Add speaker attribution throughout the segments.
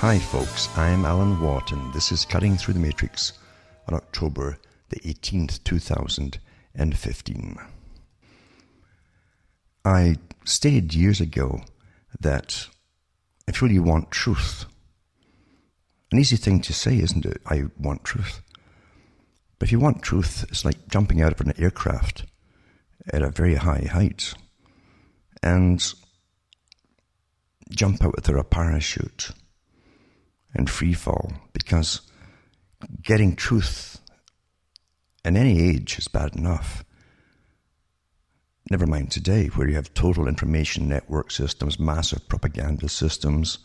Speaker 1: Hi folks, I'm Alan Watt and this is Cutting Through the Matrix on October the 18th, 2015. I stated years ago that if you really want truth, an easy thing to say, isn't it? I want truth. But if you want truth, it's like jumping out of an aircraft at a very high height and jump out without a parachute and free fall, because getting truth in any age is bad enough. Never mind today, where you have total information network systems, massive propaganda systems,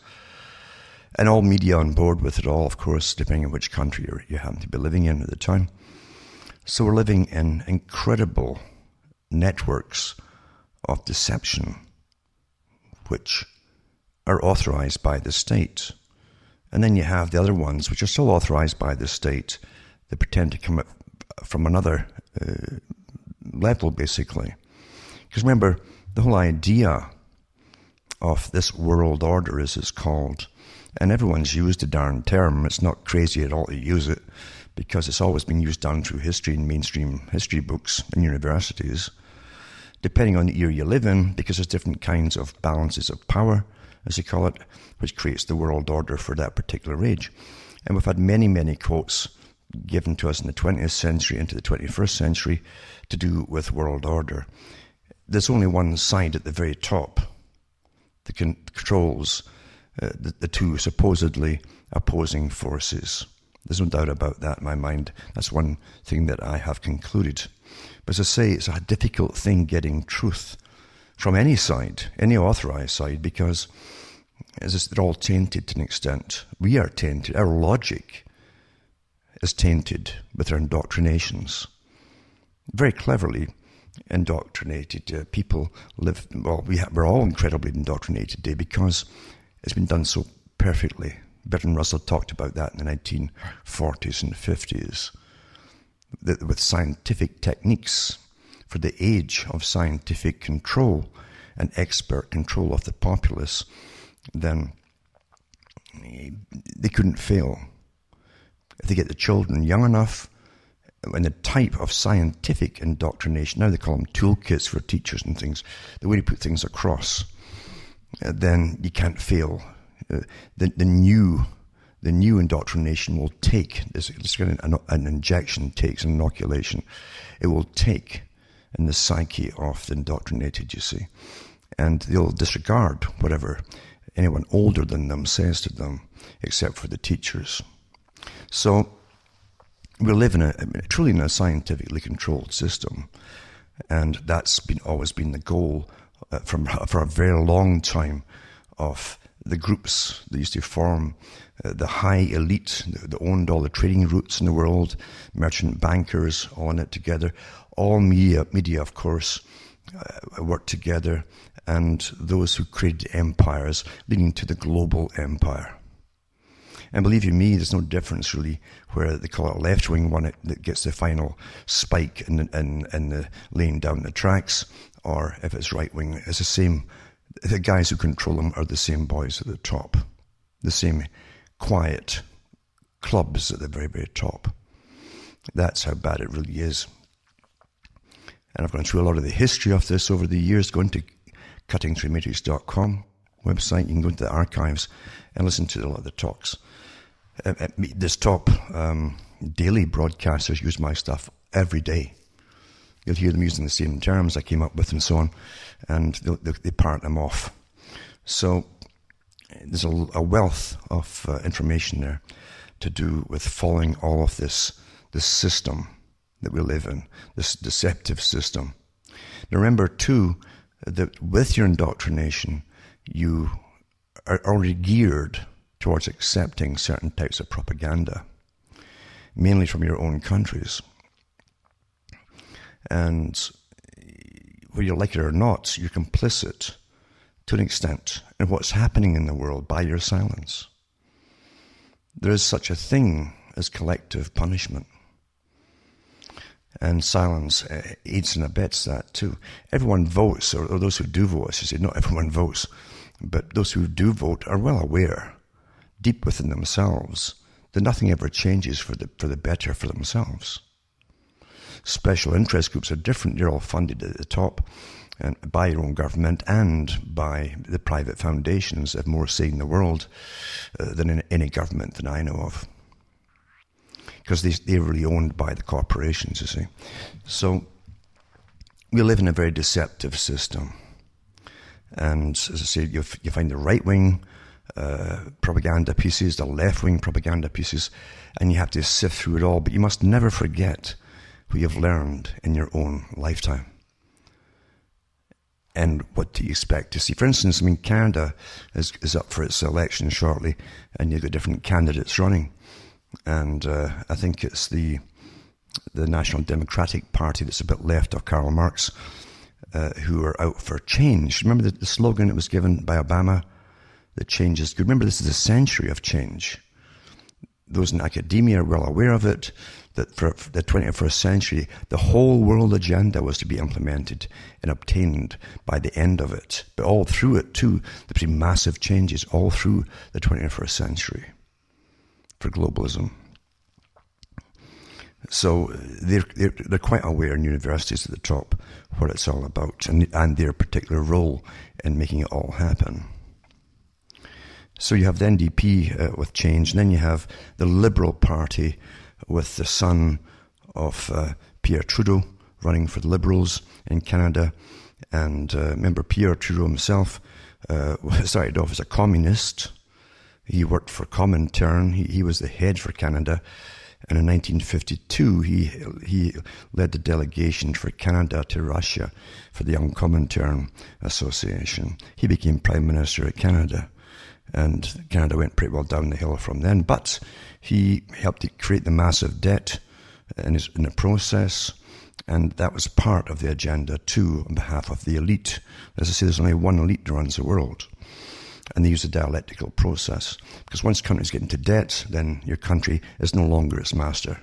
Speaker 1: and all media on board with it all, of course, depending on which country you happen to be living in at the time. So we're living in incredible networks of deception, which are authorized by the state. And then you have the other ones, which are still authorized by the state. They pretend to come from another level, basically. Because remember, the whole idea of this world order, as it's called, and everyone's used the darn term. It's not crazy at all to use it, because it's always been used down through history in mainstream history books in universities, depending on the era you live in, because there's different kinds of balances of power, as you call it, which creates the world order for that particular age. And we've had many, many quotes given to us in the 20th century into the 21st century to do with world order. There's only one side at the very top that controls the two supposedly opposing forces. There's no doubt about that in my mind. That's one thing that I have concluded. But as I say, it's a difficult thing getting truth from any side, any authorized side, because they're all tainted to an extent. We are tainted. Our logic is tainted with our indoctrinations. Very cleverly indoctrinated people live, well, we're all incredibly indoctrinated today because it's been done so perfectly. Bertrand Russell talked about that in the 1940s and 50s, that with scientific techniques for the age of scientific control and expert control of the populace, then they couldn't fail. If they get the children young enough, when the type of scientific indoctrination, now they call them toolkits for teachers and things, the way to put things across, then you can't fail. The new indoctrination will take, this kind of an injection takes, an inoculation, it will take in the psyche of the indoctrinated, you see. And they'll disregard whatever anyone older than them says to them, except for the teachers. So we live truly in a scientifically controlled system, and that's always been the goal for a very long time of the groups that used to form the high elite that owned all the trading routes in the world, merchant bankers, all in it together. All media, of course, work together, and those who created empires leading to the global empire. And believe you me, there's no difference really where they call it a left-wing one that gets the final spike in the laying down the tracks, or if it's right-wing, it's the same. The guys who control them are the same boys at the top, the same quiet clubs at the very, very top. That's how bad it really is. And I've gone through a lot of the history of this over the years. Go into cuttingthroughmatrix.com website. You can go into the archives and listen to a lot of the talks. This top daily broadcasters use my stuff every day. You'll hear them using the same terms I came up with and so on, and they part them off. So there's a wealth of information there to do with following all of this system that we live in, this deceptive system. Now remember, too, that with your indoctrination, you are already geared towards accepting certain types of propaganda, mainly from your own countries. And whether you like it or not, you're complicit to an extent in what's happening in the world by your silence. There is such a thing as collective punishment. And silence aids and abets that too. Everyone votes, or those who do vote, I should say, not everyone votes, but those who do vote are well aware deep within themselves, that nothing ever changes for the better for themselves. Special interest groups are different. They're all funded at the top and by your own government and by the private foundations that have more say in the world than in any government that I know of. Because they're really owned by the corporations, you see. So we live in a very deceptive system. And as I say, you find the right-wing propaganda pieces, the left-wing propaganda pieces, and you have to sift through it all. But you must never forget who you've learned in your own lifetime. And what do you expect to see? For instance, Canada is up for its election shortly, and you've got different candidates running. And I think it's the National Democratic Party that's a bit left of Karl Marx, who are out for change. Remember the slogan that was given by Obama? That change is good. Remember, this is a century of change. Those in academia are well aware of it, that for the 21st century, the whole world agenda was to be implemented and obtained by the end of it. But all through it, too, there's been massive changes all through the 21st century for globalism. So they're quite aware in universities at the top what it's all about and their particular role in making it all happen. So you have the NDP with change, and then you have the Liberal Party with the son of Pierre Trudeau running for the Liberals in Canada. And remember, Pierre Trudeau himself started off as a communist. He worked for Comintern. He was the head for Canada. And in 1952, he led the delegation for Canada to Russia for the Young Comintern Association. He became Prime Minister of Canada. And Canada went pretty well down the hill from then. But he helped to create the massive debt in the process. And that was part of the agenda, too, on behalf of the elite. As I say, there's only one elite that runs the world. And they use the dialectical process. Because once countries get into debt, then your country is no longer its master.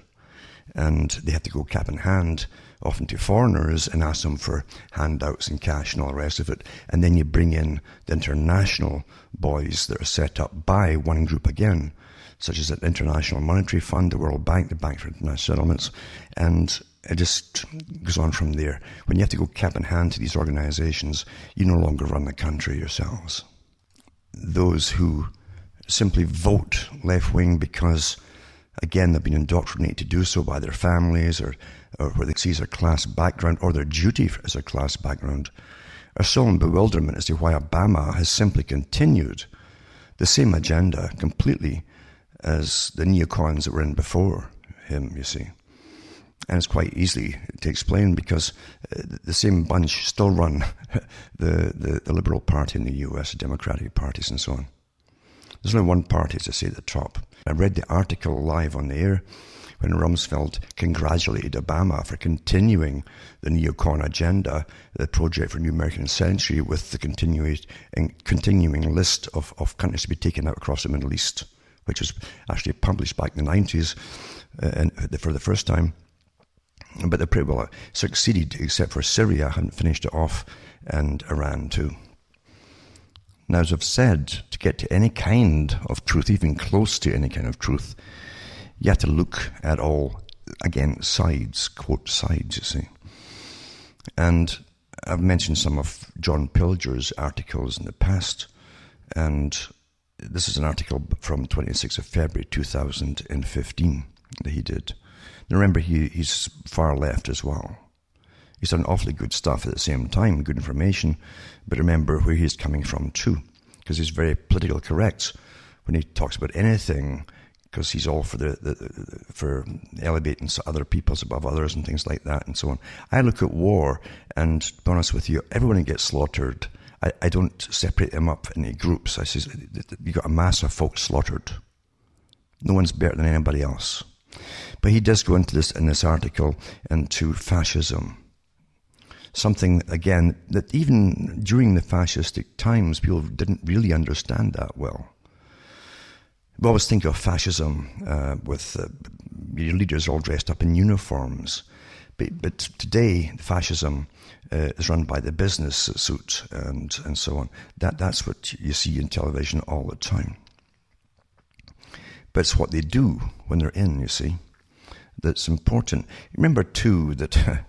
Speaker 1: And they have to go cap in hand, often to foreigners, and ask them for handouts and cash and all the rest of it. And then you bring in the international boys that are set up by one group again, such as the International Monetary Fund, the World Bank, the Bank for International Settlements, and it just goes on from there. When you have to go cap in hand to these organizations, you no longer run the country yourselves. Those who simply vote left-wing because, again, they've been indoctrinated to do so by their families or where they see as their class background or their duty as their class background, are still in bewilderment as to why Obama has simply continued the same agenda completely as the neocons that were in before him, you see. And it's quite easy to explain because the same bunch still run the Liberal Party in the US, the Democratic parties and so on. There's only one party, as I say, at the top. I read the article live on the air when Rumsfeld congratulated Obama for continuing the neocon agenda, the project for a new American century, with the continuing list of countries to be taken out across the Middle East, which was actually published back in the 90s for the first time. But they pretty well succeeded, except for Syria, hadn't finished it off, and Iran too. Now, as I've said, to get to any kind of truth, even close to any kind of truth, you have to look at all, again, sides, quote, sides, you see. And I've mentioned some of John Pilger's articles in the past, and this is an article from 26th of February 2015 that he did. Now remember, he's far left as well. He's done awfully good stuff at the same time, good information, but remember where he's coming from too, because he's very politically correct when he talks about anything, because he's all for elevating other peoples above others and things like that and so on. I look at war, and to be honest with you, everyone who gets slaughtered, I don't separate them up into groups. I say, you've got a mass of folks slaughtered. No one's better than anybody else. But he does go into this in this article into fascism. Something, again, that even during the fascistic times, people didn't really understand that well. We always think of fascism with your leaders all dressed up in uniforms. But today, fascism is run by the business suit and so on. That's what you see in television all the time. But it's what they do when they're in, you see, that's important. Remember, too, that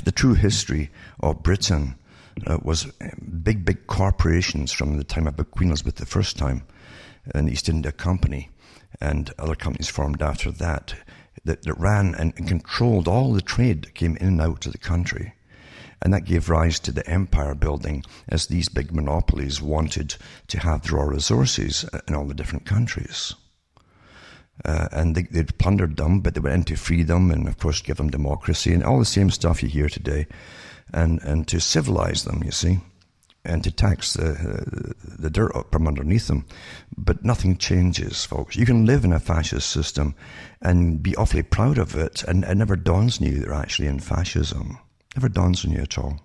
Speaker 1: the true history of Britain was big corporations from the time of Queen Elizabeth the first time, and the East India Company, and other companies formed after that ran and controlled all the trade that came in and out of the country. And that gave rise to the empire building, as these big monopolies wanted to have raw resources in all the different countries. And they'd plundered them, but they went in to free them and, of course, give them democracy and all the same stuff you hear today, and to civilize them, you see, and to tax the dirt up from underneath them. But nothing changes, folks. You can live in a fascist system and be awfully proud of it, and it never dawns on you they're actually in fascism. Never dawns on you at all,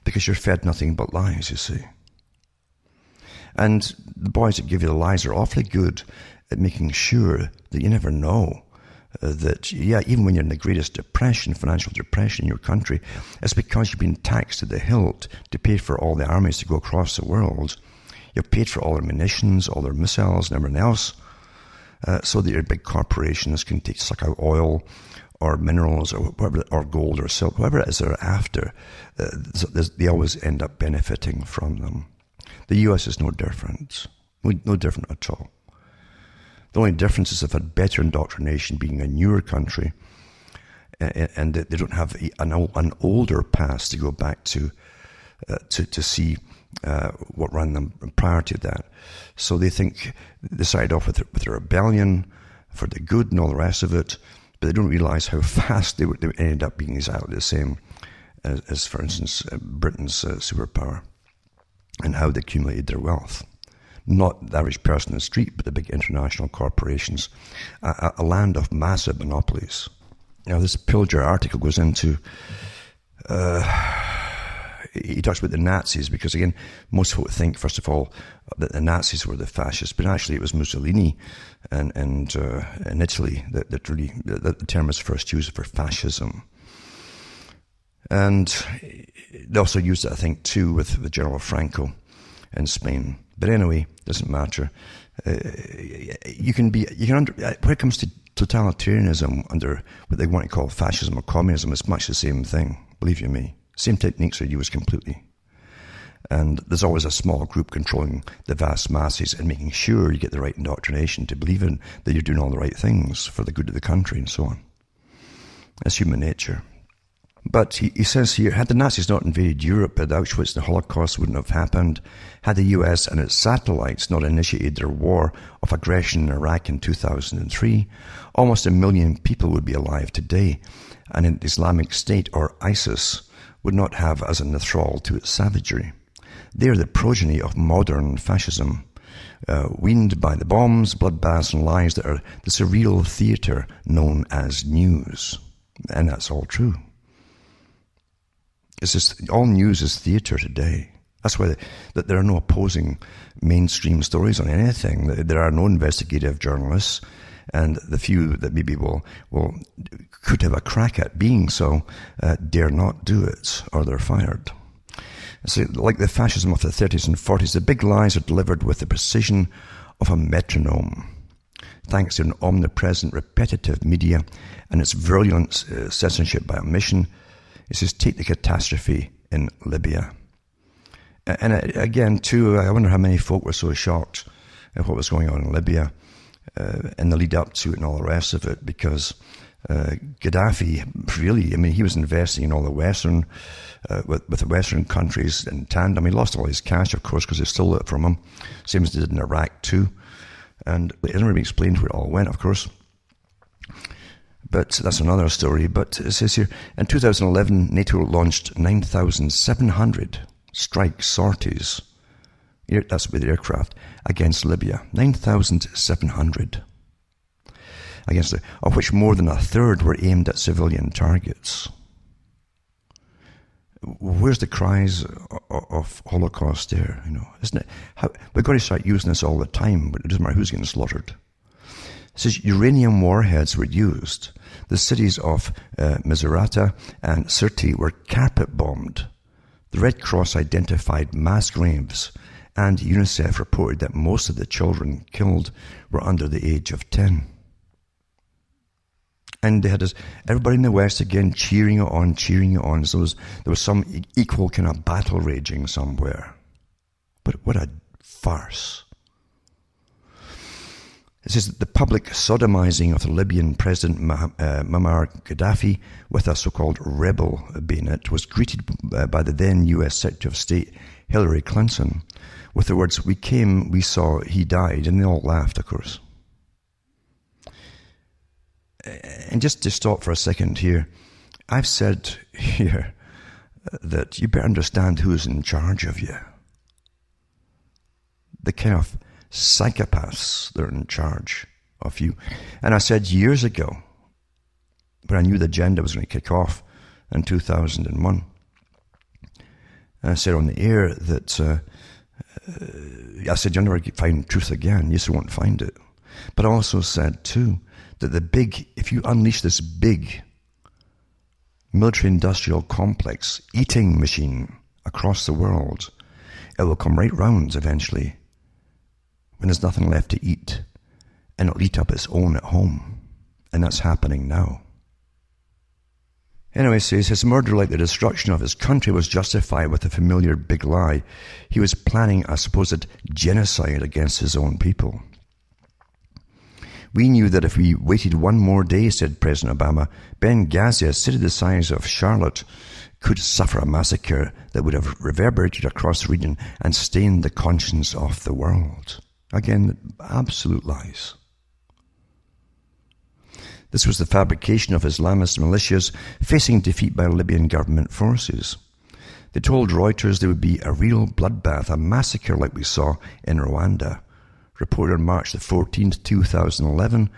Speaker 1: because you're fed nothing but lies, you see. And the boys that give you the lies are awfully good at making sure that you never know that, even when you're in the greatest depression, financial depression in your country, it's because you've been taxed to the hilt to pay for all the armies to go across the world. You've paid for all their munitions, all their missiles and everything else, so that your big corporations can suck out oil or minerals or whatever, or gold or silk, whatever it is they're after. They always end up benefiting from them. The US is no different. No different at all. The only difference is they've had better indoctrination, being a newer country, and they don't have an older past to go back to see what ran them prior to that. So they started off with a rebellion for the good and all the rest of it, but they don't realize how fast they ended up being exactly the same as for instance, Britain's superpower, and how they accumulated their wealth. Not the average person in the street, but the big international corporations, a land of massive monopolies. Now, this Pilger article goes into, he talks about the Nazis, because again, most people think, first of all, that the Nazis were the fascists, but actually it was Mussolini and in Italy that really, the term was first used for fascism. And they also used it, I think, too, with General Franco in Spain. But anyway, doesn't matter. When it comes to totalitarianism under what they want to call fascism or communism, it's much the same thing, believe you me. Same techniques are used completely. And there's always a small group controlling the vast masses and making sure you get the right indoctrination to believe in that you're doing all the right things for the good of the country and so on. That's human nature. But he says here, had the Nazis not invaded Europe at Auschwitz, the Holocaust wouldn't have happened. Had the US and its satellites not initiated their war of aggression in Iraq in 2003, almost 1 million people would be alive today, and an Islamic State or ISIS would not have as an thrall to its savagery. They are the progeny of modern fascism, weaned by the bombs, bloodbaths and lies that are the surreal theatre known as news. And that's all true. It's just, all news is theatre today. That's why that there are no opposing mainstream stories on anything. There are no investigative journalists, and the few that maybe could have a crack at being so dare not do it, or they're fired. So, like the fascism of the 30s and 40s, the big lies are delivered with the precision of a metronome. Thanks to an omnipresent, repetitive media and its virulent censorship by omission, it says, take the catastrophe in Libya. And again, too, I wonder how many folk were so shocked at what was going on in Libya and the lead up to it and all the rest of it, because Gaddafi, really, I mean, he was investing in all the Western, with the Western countries in tandem. He lost all his cash, of course, because they stole it from him, same as they did in Iraq, too. And it hasn't really explained where it all went, of course. But that's another story. But it says here, in 2011, NATO launched 9,700 strike sorties, that's with aircraft, against Libya. 9,700. Of which more than a third were aimed at civilian targets. Where's the cries of Holocaust there? Isn't it? We've got to start using this all the time, but it doesn't matter who's getting slaughtered. It says uranium warheads were used. The cities of Misurata and Sirte were carpet bombed. The Red Cross identified mass graves and UNICEF reported that most of the children killed were under the age of 10. And they had everybody in the West again cheering it on. So there was some equal kind of battle raging somewhere. But what a farce. It says that the public sodomizing of the Libyan President Muammar Gaddafi with a so-called rebel bayonet was greeted by the then US Secretary of State Hillary Clinton with the words, "We came, we saw, he died," and they all laughed, of course. And just to stop for a second here, I've said here that you better understand who's in charge of you. The kind of psychopaths that are in charge of you. And I said years ago, when I knew the agenda was going to kick off in 2001, I said on the air that, I said, you'll never find truth again. You just won't find it. But I also said, too, that if you unleash this big military-industrial complex eating machine across the world, it will come right round eventually when there's nothing left to eat, and it'll eat up its own at home. And that's happening now. Anyway, says his murder, like the destruction of his country, was justified with a familiar big lie. He was planning a supposed genocide against his own people. We knew that if we waited one more day, said President Obama, Benghazi, a city the size of Charlotte, could suffer a massacre that would have reverberated across the region and stained the conscience of the world. Again, absolute lies. This was the fabrication of Islamist militias facing defeat by Libyan government forces. They told Reuters there would be a real bloodbath, a massacre like we saw in Rwanda. Reported on March the 14th, 2011,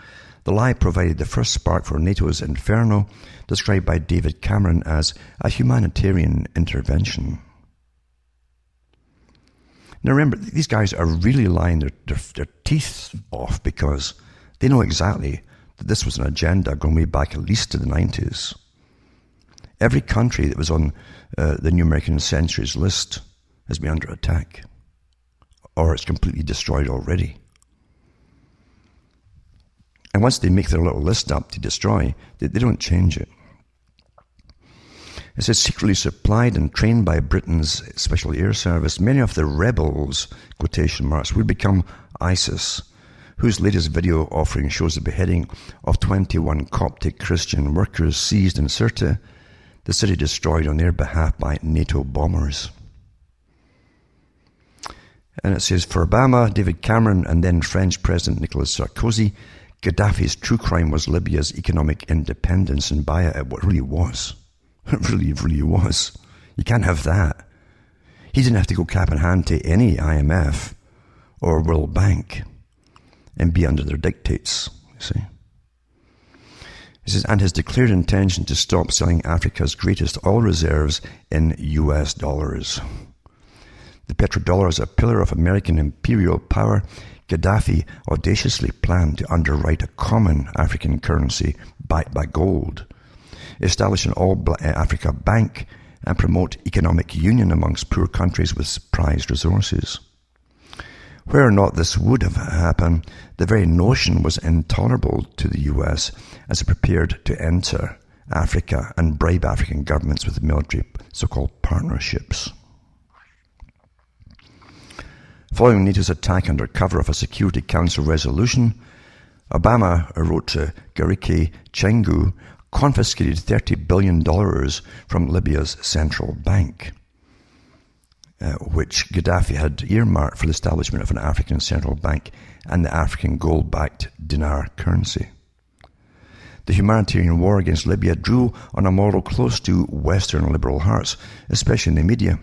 Speaker 1: the lie provided the first spark for NATO's inferno, described by David Cameron as a humanitarian intervention. Now remember, these guys are really lying their teeth off because they know exactly that this was an agenda going way back at least to the 90s. Every country that was on the New American Centuries list has been under attack, or it's completely destroyed already. And once they make their little list up to destroy, they don't change it. It says, secretly supplied and trained by Britain's Special Air Service, many of the rebels, quotation marks, would become ISIS, whose latest video offering shows the beheading of 21 Coptic Christian workers seized in Sirte, the city destroyed on their behalf by NATO bombers. And it says, for Obama, David Cameron, and then French President Nicolas Sarkozy, Gaddafi's true crime was Libya's economic independence, and by it really was. It really was. You can't have that. He didn't have to go cap in hand to any IMF or World Bank and be under their dictates, you see. He says, and his declared intention to stop selling Africa's greatest oil reserves in US dollars. The petrodollar is a pillar of American imperial power. Gaddafi audaciously planned to underwrite a common African currency backed by gold, establish an all-Africa bank, and promote economic union amongst poor countries with prized resources. Where or not this would have happened, the very notion was intolerable to the US as it prepared to enter Africa and bribe African governments with military so-called partnerships. Following NATO's attack under cover of a Security Council resolution, Obama wrote to Garike Chengu, confiscated $30 billion from Libya's central bank, which Gaddafi had earmarked for the establishment of an African central bank and the African gold-backed dinar currency. The humanitarian war against Libya drew on a model close to Western liberal hearts, especially in the media.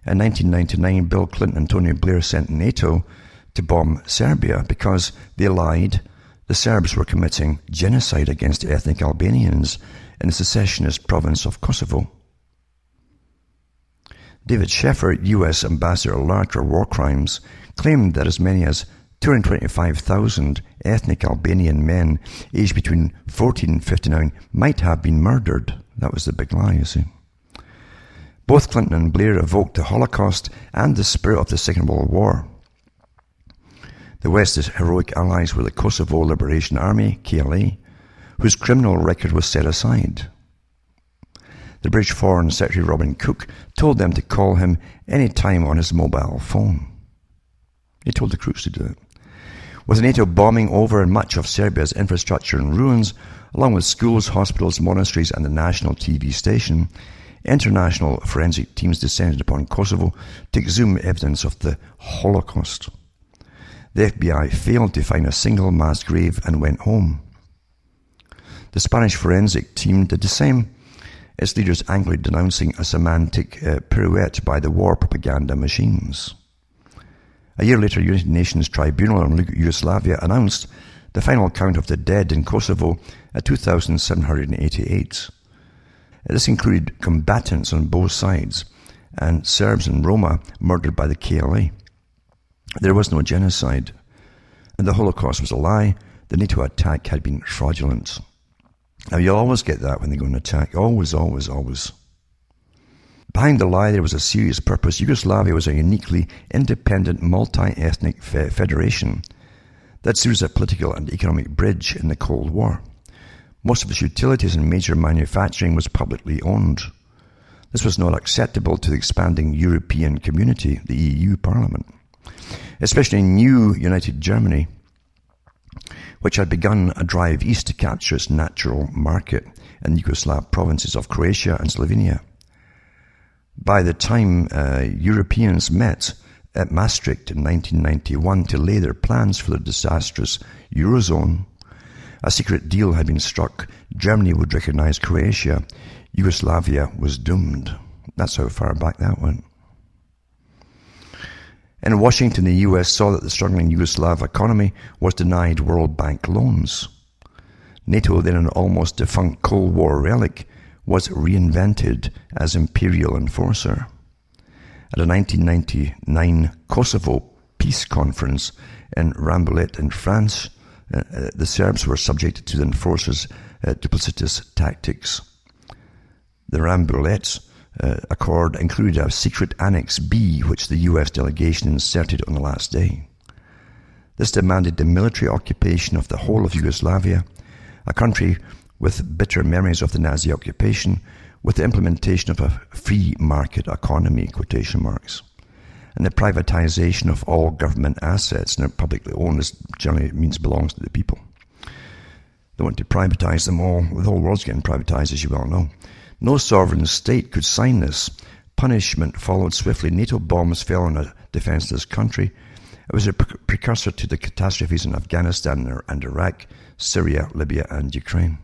Speaker 1: In 1999, Bill Clinton and Tony Blair sent NATO to bomb Serbia because they lied the Serbs were committing genocide against ethnic Albanians in the secessionist province of Kosovo. David Sheffer, US Ambassador-at-Large for War Crimes, claimed that as many as 225,000 ethnic Albanian men aged between 14 and 59 might have been murdered. That was the big lie, you see. Both Clinton and Blair evoked the Holocaust and the spirit of the Second World War. The West's heroic allies were the Kosovo Liberation Army, KLA, whose criminal record was set aside. The British Foreign Secretary Robin Cook told them to call him any time on his mobile phone. He told the Crooks to do it. With NATO bombing over and much of Serbia's infrastructure in ruins, along with schools, hospitals, monasteries and the national TV station, international forensic teams descended upon Kosovo to exhume evidence of the Holocaust. The FBI failed to find a single mass grave and went home. The Spanish forensic team did the same, its leaders angrily denouncing a semantic pirouette by the war propaganda machines. A year later, United Nations Tribunal on Yugoslavia announced the final count of the dead in Kosovo at 2,788. This included combatants on both sides and Serbs and Roma murdered by the KLA. There was no genocide, and the Holocaust was a lie. The NATO attack had been fraudulent. Now, you always get that when they go on attack. Always, always, always. Behind the lie, there was a serious purpose. Yugoslavia was a uniquely independent, multi-ethnic federation that served as a political and economic bridge in the Cold War. Most of its utilities and major manufacturing was publicly owned. This was not acceptable to the expanding European community, the EU Parliament, especially new United Germany, which had begun a drive east to capture its natural market in the Yugoslav provinces of Croatia and Slovenia. By the time Europeans met at Maastricht in 1991 to lay their plans for the disastrous Eurozone, a secret deal had been struck. Germany would recognize Croatia. Yugoslavia was doomed. That's how far back that went. In Washington, the US saw that the struggling Yugoslav economy was denied World Bank loans. NATO, then an almost defunct Cold War relic, was reinvented as imperial enforcer. At a 1999 Kosovo peace conference in Rambouillet in France, the Serbs were subjected to the enforcers' duplicitous tactics. The Rambouillet Accord included a secret Annex B, which the US delegation inserted on the last day. This demanded the military occupation of the whole of Yugoslavia, a country with bitter memories of the Nazi occupation, with the implementation of a free market economy, quotation marks, and the privatization of all government assets. Now, publicly owned, this generally means belongs to the people. They want to privatize them all. The whole world's getting privatized, as you well know. No sovereign state could sign this. Punishment followed swiftly. NATO bombs fell on a defenseless country. It was a precursor to the catastrophes in Afghanistan and Iraq, Syria, Libya, and Ukraine.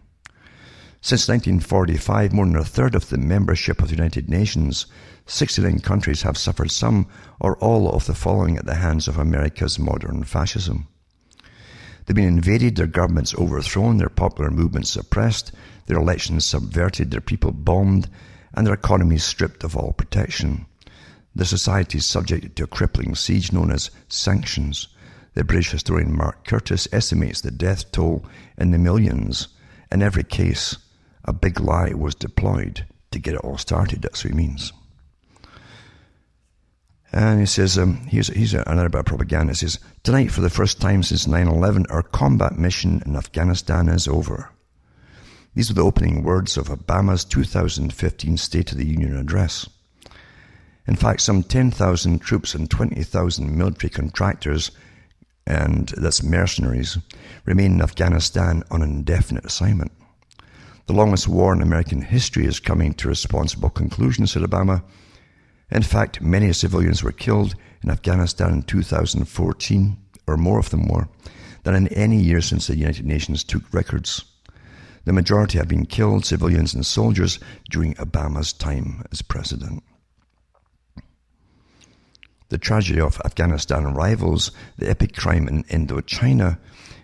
Speaker 1: Since 1945, more than a third of the membership of the United Nations, 69 countries, have suffered some or all of the following at the hands of America's modern fascism. They've been invaded, their governments overthrown, their popular movements suppressed, their elections subverted, their people bombed, and their economies stripped of all protection. Their societies subjected to a crippling siege known as sanctions. The British historian Mark Curtis estimates the death toll in the millions. In every case, a big lie was deployed to get it all started. That's what he means. And he says, here's another bit of propaganda. It says, tonight, for the first time since 9/11, our combat mission in Afghanistan is over. These are the opening words of Obama's 2015 State of the Union address. In fact, some 10,000 troops and 20,000 military contractors, and that's mercenaries, remain in Afghanistan on an indefinite assignment. The longest war in American history is coming to a responsible conclusion, said Obama. In fact, many civilians were killed in Afghanistan in 2014, or more of them were, than in any year since the United Nations took records. The majority have been killed, civilians and soldiers, during Obama's time as president. The tragedy of Afghanistan rivals the epic crime in Indochina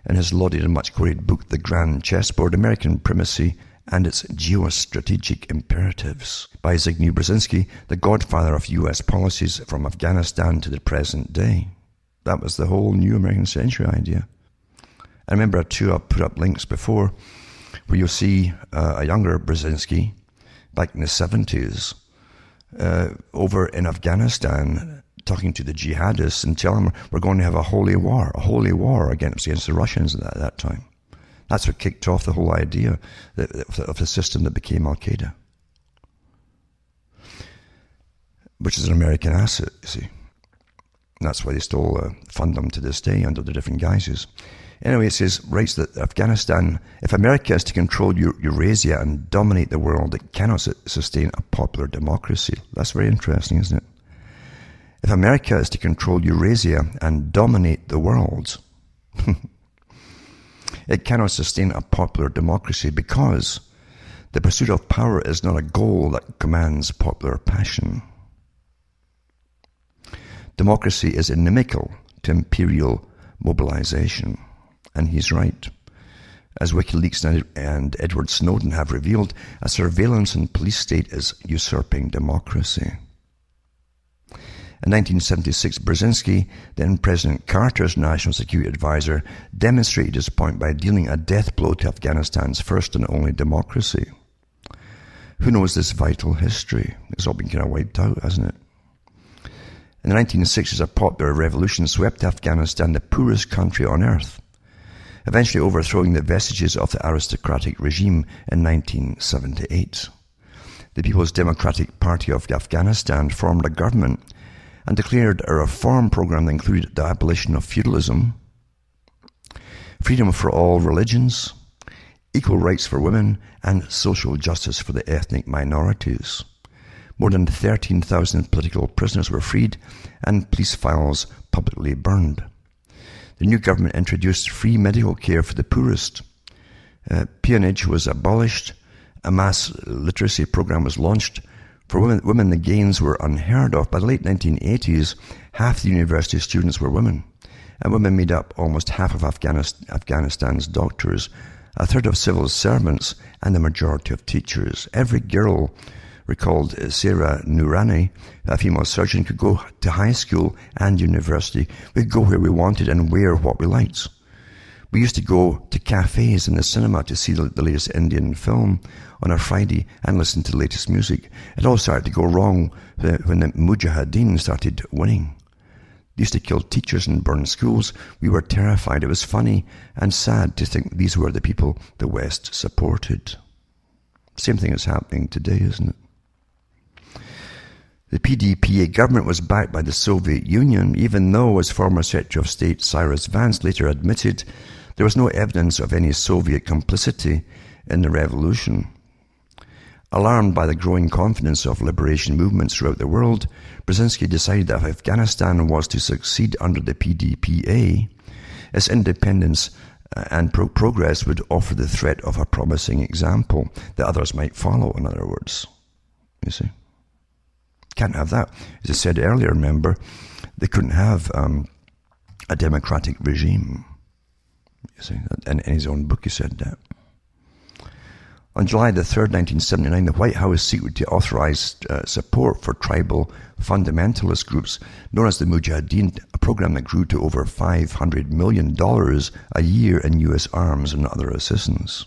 Speaker 1: and his lauded and much quoted book, The Grand Chessboard, American Primacy and Its Geostrategic Imperatives, by Zbigniew Brzezinski, the godfather of U.S. policies from Afghanistan to the present day. That was the whole new American century idea. I remember I've put up links before where you'll see a younger Brzezinski back in the 70s over in Afghanistan, talking to the jihadists and telling them we're going to have a holy war against the Russians at that time. That's what kicked off the whole idea of the system that became Al-Qaeda, which is an American asset, you see. And that's why they still fund them to this day under the different guises. Anyway, it writes that Afghanistan, if America is to control Eurasia and dominate the world, it cannot sustain a popular democracy. That's very interesting, isn't it? If America is to control Eurasia and dominate the world, it cannot sustain a popular democracy because the pursuit of power is not a goal that commands popular passion. Democracy is inimical to imperial mobilization. And he's right. As WikiLeaks and Edward Snowden have revealed, a surveillance and police state is usurping democracy. In 1976, Brzezinski, then President Carter's national security advisor, demonstrated his point by dealing a death blow to Afghanistan's first and only democracy. Who knows this vital history? It's all been kind of wiped out, hasn't it? In the 1960s, a popular revolution swept Afghanistan, the poorest country on earth, eventually overthrowing the vestiges of the aristocratic regime in 1978. The People's Democratic Party of Afghanistan formed a government and declared a reform program that included the abolition of feudalism, freedom for all religions, equal rights for women, and social justice for the ethnic minorities. More than 13,000 political prisoners were freed and police files publicly burned. The new government introduced free medical care for the poorest. Peonage was abolished. A mass literacy program was launched. For women, the gains were unheard of. By the late 1980s, half the university students were women, and women made up almost half of Afghanistan's doctors, a third of civil servants, and the majority of teachers. Every girl, recalled Sarah Noorani, a female surgeon, could go to high school and university. We could go where we wanted and wear what we liked. We used to go to cafes and the cinema to see the latest Indian film on a Friday and listen to the latest music. It all started to go wrong when the Mujahideen started winning. They used to kill teachers and burn schools. We were terrified. It was funny and sad to think these were the people the West supported. Same thing is happening today, isn't it? The PDPA government was backed by the Soviet Union, even though, as former Secretary of State Cyrus Vance later admitted, there was no evidence of any Soviet complicity in the revolution. Alarmed by the growing confidence of liberation movements throughout the world, Brzezinski decided that if Afghanistan was to succeed under the PDPA, its independence and progress would offer the threat of a promising example that others might follow, in other words. You see? Can't have that. As I said earlier, remember, they couldn't have a democratic regime. You see, in his own book he said that. On July the 3rd, 1979, the White House secretly authorized support for tribal fundamentalist groups known as the Mujahideen, a program that grew to over $500 million a year in U.S. arms and other assistance.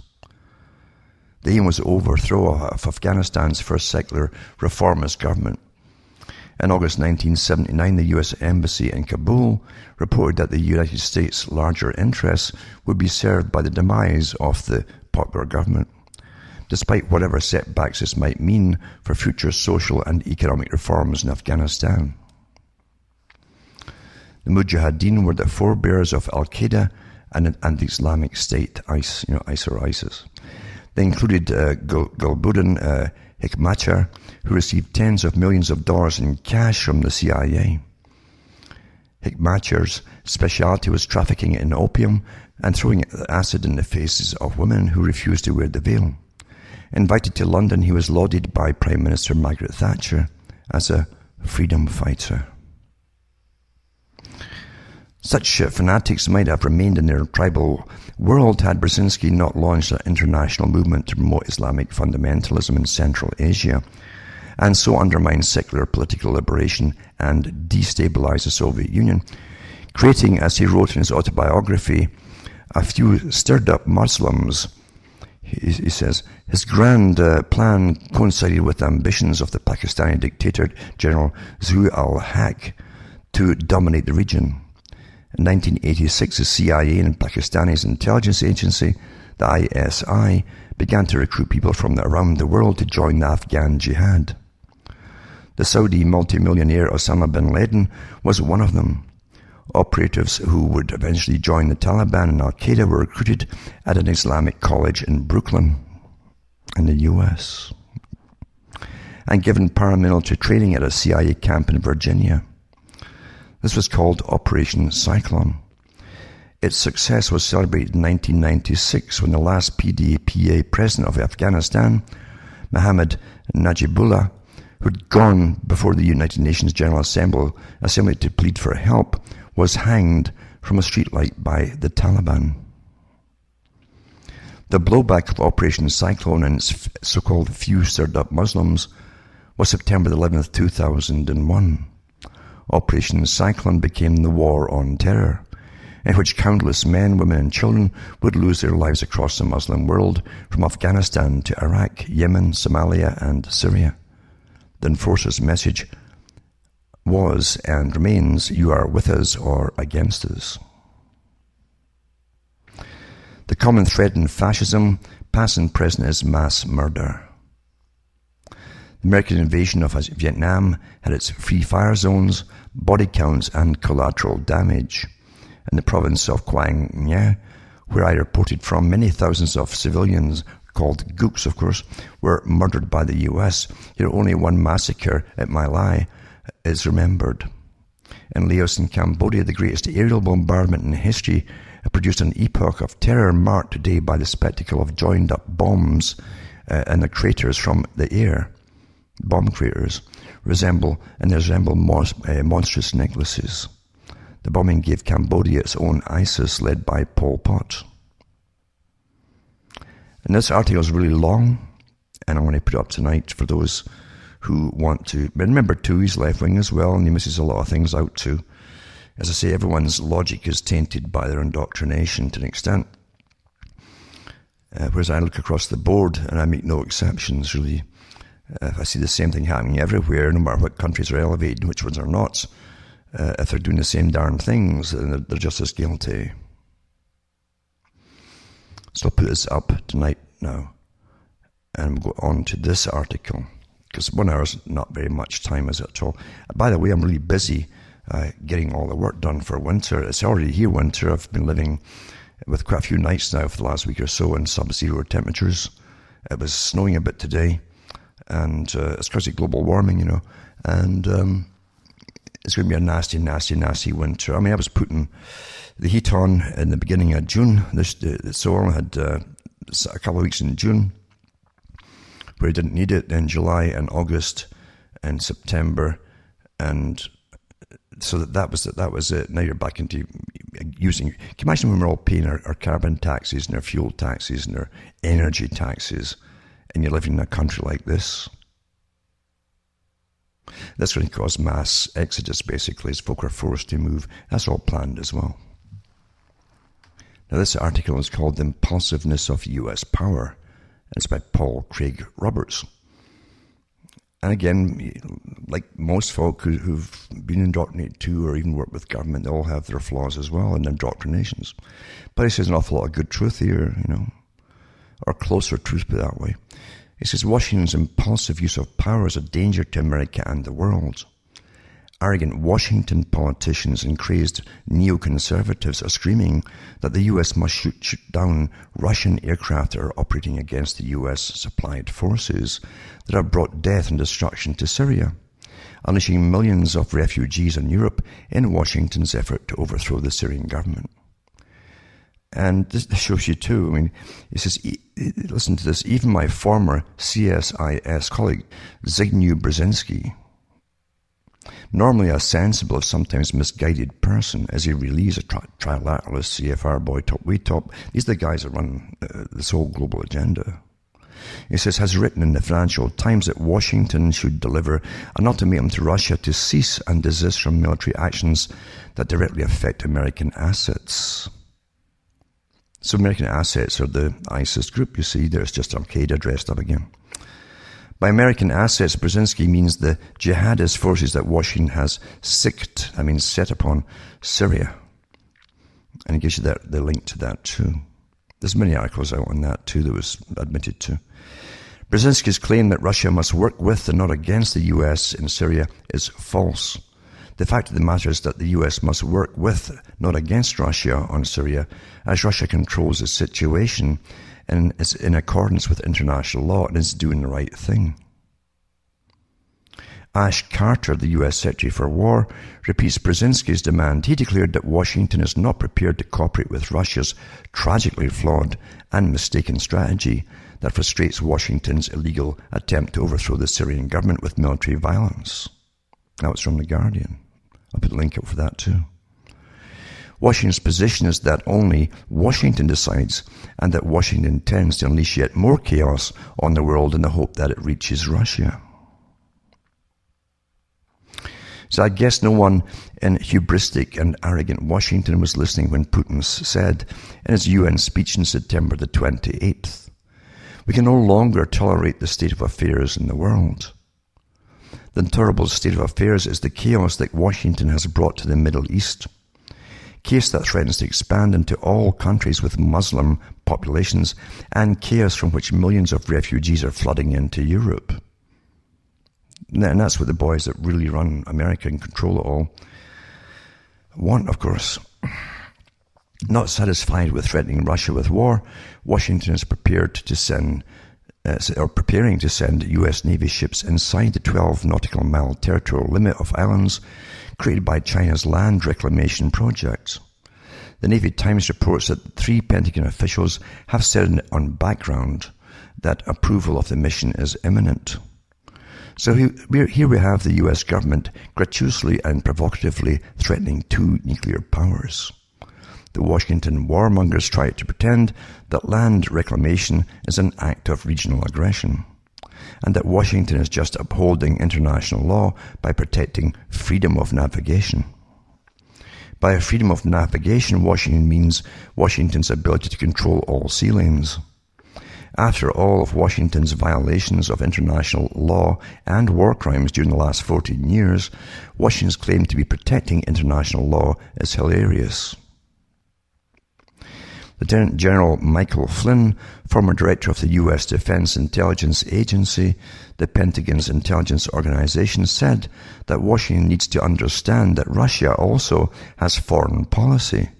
Speaker 1: The aim was the overthrow of Afghanistan's first secular reformist government. In August 1979, the U.S. Embassy in Kabul reported that the United States' larger interests would be served by the demise of the popular government, despite whatever setbacks this might mean for future social and economic reforms in Afghanistan. The Mujahideen were the forebears of Al-Qaeda and the Islamic State, ISIS. They included Gulbuddin Hekmatyar, who received tens of millions of dollars in cash from the CIA. Hekmatyar's specialty was trafficking in opium and throwing acid in the faces of women who refused to wear the veil. Invited to London, he was lauded by Prime Minister Margaret Thatcher as a freedom fighter. Such fanatics might have remained in their tribal world had Brzezinski not launched an international movement to promote Islamic fundamentalism in Central Asia, and so undermine secular political liberation and destabilize the Soviet Union, creating, as he wrote in his autobiography, a few stirred-up Muslims. He says, his grand plan coincided with the ambitions of the Pakistani dictator General Zia al-Haq to dominate the region. In 1986, the CIA and Pakistani's intelligence agency, the ISI, began to recruit people from around the world to join the Afghan jihad. The Saudi multimillionaire Osama bin Laden was one of them. Operatives who would eventually join the Taliban and Al-Qaeda were recruited at an Islamic college in Brooklyn, in the US, and given paramilitary training at a CIA camp in Virginia. This was called Operation Cyclone. Its success was celebrated in 1996 when the last PDPA president of Afghanistan, Mohammad Najibullah, who'd gone before the United Nations General Assembly to plead for help, was hanged from a streetlight by the Taliban. The blowback of Operation Cyclone and its so-called few stirred-up Muslims was September 11th, 2001. Operation Cyclone became the War on Terror, in which countless men, women and children would lose their lives across the Muslim world, from Afghanistan to Iraq, Yemen, Somalia and Syria. The enforcer's message was and remains, you are with us or against us. The common thread in fascism, past and present, is mass murder. The American invasion of Vietnam had its free fire zones, body counts and collateral damage. In the province of Quang Nha, where I reported from, many thousands of civilians, called gooks of course, were murdered by the US. Yet only one massacre at My Lai is remembered. In Laos and Cambodia, the greatest aerial bombardment in history produced an epoch of terror marked today by the spectacle of joined-up bombs and the craters from the air. Bomb craters resemble monstrous necklaces. The bombing gave Cambodia its own ISIS, led by Pol Pot. And this article is really long, and I'm going to put it up tonight for those who want to. But remember, too, he's left-wing as well, and he misses a lot of things out, too. As I say, everyone's logic is tainted by their indoctrination to an extent. Whereas I look across the board, and I make no exceptions, really. I see the same thing happening everywhere, no matter what countries are elevated and which ones are not. If they're doing the same darn things, then they're just as guilty. So I'll put this up tonight now, and we'll go on to this article, because 1 hour is not very much time, is it at all? By the way, I'm really busy getting all the work done for winter. It's already here, winter. I've been living with quite a few nights now for the last week or so in sub-zero temperatures. It was snowing a bit today, and it's because of global warming, you know, and it's going to be a nasty, nasty, nasty winter. I mean, I was putting the heat on in the beginning of June. So I had a couple of weeks in June where I didn't need it. Then July and August and September, and so that was it. Now you're back into using. Can you imagine when we're all paying our carbon taxes and our fuel taxes and our energy taxes, and you're living in a country like this? That's going to cause mass exodus, basically, as folk are forced to move. That's all planned as well. Now, this article is called The Impulsiveness of U.S. Power. It's by Paul Craig Roberts. And again, like most folk who've been indoctrinated to or even worked with government, they all have their flaws as well and indoctrinations. But he says an awful lot of good truth here, you know, or closer truth, put it that way. He says Washington's impulsive use of power is a danger to America and the world. Arrogant Washington politicians and crazed neoconservatives are screaming that the U.S. must shoot down Russian aircraft that are operating against the U.S.-supplied forces that have brought death and destruction to Syria, unleashing millions of refugees in Europe in Washington's effort to overthrow the Syrian government. And this shows you too. I mean, he says, listen to this, even my former CSIS colleague, Zbigniew Brzezinski, normally a sensible, sometimes misguided person, as he relieves a trilateralist CFR boy top way top. These are the guys that run this whole global agenda. He says, has written in the Financial Times that Washington should deliver an ultimatum to Russia to cease and desist from military actions that directly affect American assets. So American assets are the ISIS group. You see, there's just Al-Qaeda dressed up again. By American assets, Brzezinski means the jihadist forces that Washington has set upon Syria. And he gives you the link to that too. There's many articles out on that too that was admitted to. Brzezinski's claim that Russia must work with and not against the US in Syria is false. The fact of the matter is that the US must work with, not against Russia on Syria, as Russia controls the situation and is in accordance with international law and is doing the right thing. Ash Carter, the US Secretary for War, repeats Brzezinski's demand. He declared that Washington is not prepared to cooperate with Russia's tragically flawed and mistaken strategy that frustrates Washington's illegal attempt to overthrow the Syrian government with military violence. That was from The Guardian. I'll put a link up for that too. Washington's position is that only Washington decides, and that Washington intends to unleash yet more chaos on the world in the hope that it reaches Russia. So I guess no one in hubristic and arrogant Washington was listening when Putin said in his UN speech on September the 28th, "We can no longer tolerate the state of affairs in the world. The intolerable state of affairs is the chaos that Washington has brought to the Middle East. Chaos that threatens to expand into all countries with Muslim populations, and chaos from which millions of refugees are flooding into Europe." And that's what the boys that really run America and control it all want, of course. Not satisfied with threatening Russia with war, Washington is preparing to send US Navy ships inside the 12 nautical mile territorial limit of islands created by China's land reclamation projects. The Navy Times reports that 3 Pentagon officials have said on background that approval of the mission is imminent. So here we have the US government gratuitously and provocatively threatening 2 nuclear powers. The Washington warmongers try to pretend that land reclamation is an act of regional aggression, and that Washington is just upholding international law by protecting freedom of navigation. By freedom of navigation, Washington means Washington's ability to control all sea lanes. After all of Washington's violations of international law and war crimes during the last 14 years, Washington's claim to be protecting international law is hilarious. Lieutenant General Michael Flynn, former director of the U.S. Defense Intelligence Agency, the Pentagon's intelligence organization, said that Washington needs to understand that Russia also has foreign policy.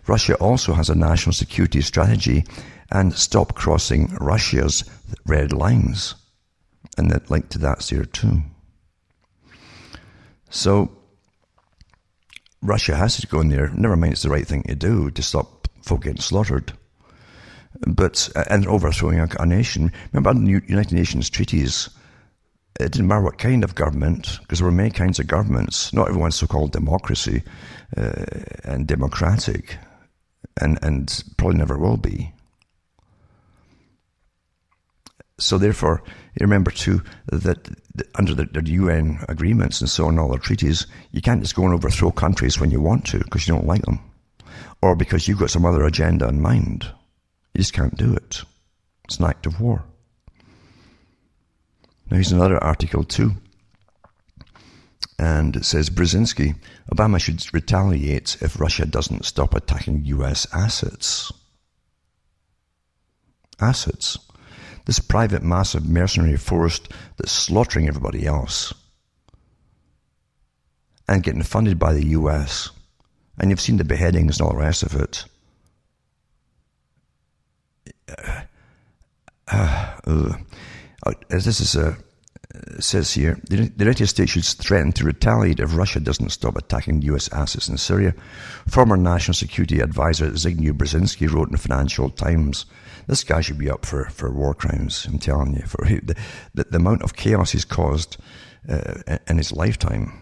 Speaker 1: Russia also has a national security strategy, and stop crossing Russia's red lines. And the link to that's there too. So Russia has to go in there. Never mind, it's the right thing to do to stop folk getting slaughtered. And overthrowing a nation. Remember, under the United Nations treaties, it didn't matter what kind of government, because there were many kinds of governments. Not everyone's so-called democracy and democratic, and probably never will be. So therefore, you remember too that under the UN agreements and so on, all the treaties, you can't just go and overthrow countries when you want to because you don't like them, or because you've got some other agenda in mind. You just can't do it. It's an act of war. Now here's another article too, and it says Brzezinski, Obama should retaliate if Russia doesn't stop attacking US assets. Assets. This private, massive mercenary force that's slaughtering everybody else and getting funded by the US. And you've seen the beheadings and all the rest of it. As this is says here, the United States should threaten to retaliate if Russia doesn't stop attacking US assets in Syria. Former National Security Advisor Zbigniew Brzezinski wrote in the Financial Times, this guy should be up for war crimes, I'm telling you. For the amount of chaos he's caused in his lifetime